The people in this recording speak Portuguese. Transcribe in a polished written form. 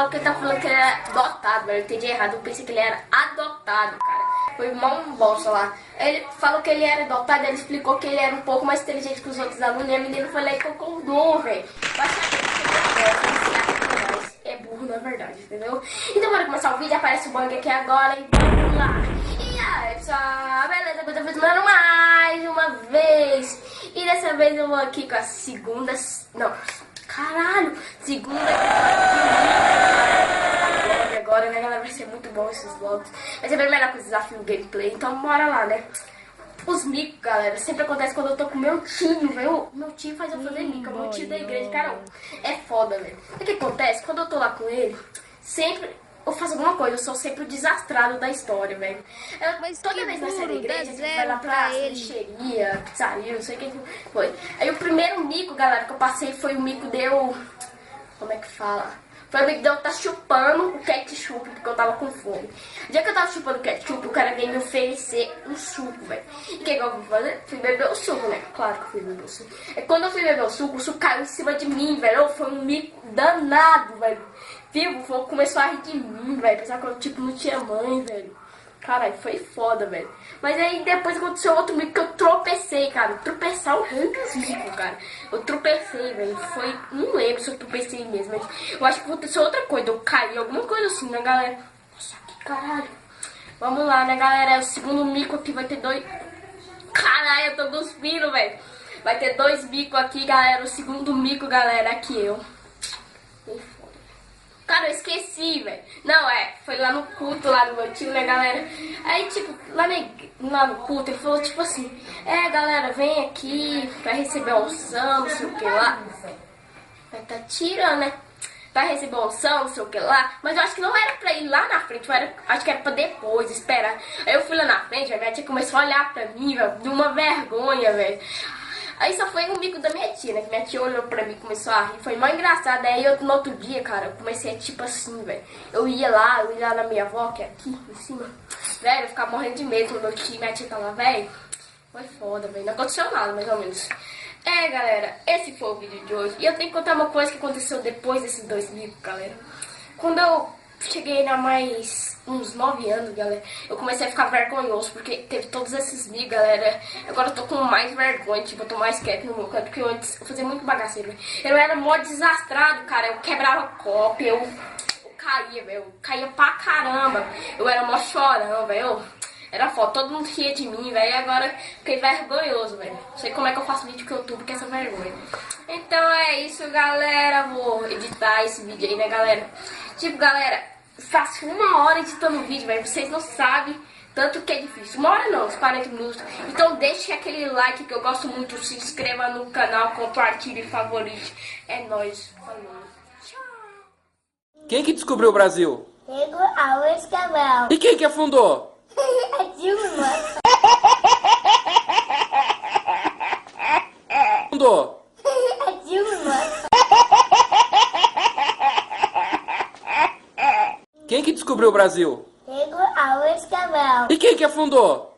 logo que ele tá falando que ele era adotado, velho. Eu entendi errado, eu pensei que ele era adotado, cara. Foi mal um bosta lá. Ele falou que ele era adotado, ele explicou que ele era um pouco mais inteligente que os outros alunos e a menina foi lá e concordou, velho. Eu achei que é burro, na verdade, entendeu? Então bora começar o vídeo, aparece o Bang aqui agora e vamos lá. E aí, pessoal, beleza? Eu tô filmando mais uma vez. E dessa vez eu vou aqui com a segunda... Não, caralho! Segunda... Agora, né, galera? Vai ser muito bom esses vlogs. Vai ser bem melhor com o desafio gameplay. Então bora lá, né? Os micos, galera, sempre acontece quando eu tô com meu tio, velho. Meu tio faz eu fazer mico, meu tio da igreja, cara. É foda, velho. O que acontece? Quando eu tô lá com ele, sempre eu faço alguma coisa, eu sou sempre o desastrado da história, velho. Toda vez nessa igreja, a gente vai lá pra lixeria, pizzaria, não sei o que foi. Aí o primeiro mico, galera, que eu passei foi o mico deu... Como é que fala? Foi o mico de eu estar chupando o ketchup, porque eu tava com fome. O dia que eu tava chupando o ketchup, o cara veio me oferecer um suco, velho. E o que eu fui fazer? Fui beber o suco, né? Claro que fui beber o suco. E quando eu fui beber o suco caiu em cima de mim, velho. Foi um mico danado, velho. Viu? O fogo começou a rir de mim, velho. Pensava que eu, tipo, não tinha mãe, velho. Caralho, foi foda, velho. Mas aí depois aconteceu outro mico que eu tropecei, cara. Tropeçar o rei dos micos, cara. Eu tropecei, velho. Foi... Não lembro se eu tropecei mesmo, mas eu acho que aconteceu outra coisa. Eu caí, alguma coisa assim, né, galera? Nossa, que caralho. Vamos lá, né, galera? O segundo mico aqui vai ter dois... Caralho, eu tô cuspindo, velho. Vai ter dois micos aqui, galera. O segundo mico, galera, aqui eu. Cara, eu esqueci, velho. Não, foi lá no culto, lá do meu tio, né, galera? Aí, tipo, lá no culto, ele falou, tipo assim, galera, vem aqui pra receber a unção, não sei o que lá. Vai tá tirando, né? Vai receber a unção, não sei o que lá. Mas eu acho que não era pra ir lá na frente, acho que era pra depois, esperar. Aí eu fui lá na frente, a minha tia começou a olhar pra mim, velho, de uma vergonha, velho. Aí só foi um mico da minha tia, né? Que minha tia olhou pra mim e começou a rir. Foi mó engraçado. Aí no outro dia, cara, eu comecei tipo assim, velho. Eu ia lá na minha avó, que é aqui em cima. Velho, eu ficava morrendo de medo quando minha tia tava, velho. Foi foda, velho. Não aconteceu nada, mais ou menos. Galera, esse foi o vídeo de hoje. E eu tenho que contar uma coisa que aconteceu depois desses dois micos, galera. Quando eu cheguei a mais uns 9 anos, galera, eu comecei a ficar vergonhoso, porque teve todos esses micos, galera. Agora eu tô com mais vergonha, tipo, eu tô mais quieto no meu canto, porque antes eu fazia muito bagaceiro, eu era mó desastrado, cara, eu quebrava copo, eu caía, velho, eu caía pra caramba, eu era mó chorão, velho, era foda, todo mundo ria de mim, velho, e agora fiquei vergonhoso, velho. Não sei como é que eu faço vídeo com o YouTube com essa vergonha. Então é isso, galera, vou editar esse vídeo aí, né, galera. Tipo, galera, faço 1 hora editando vídeo, velho. Vocês não sabem tanto que é difícil. 1 hora não, uns 40 minutos. Então deixe aquele like que eu gosto muito. Se inscreva no canal, compartilhe e favorite. É nóis. Falou. Tchau. Quem que descobriu o Brasil? Diego Alves Cabral. E quem que afundou? A Dilma. Afundou? A Dilma. Quem que descobriu o Brasil? Diego Alves Cabral. E quem que afundou?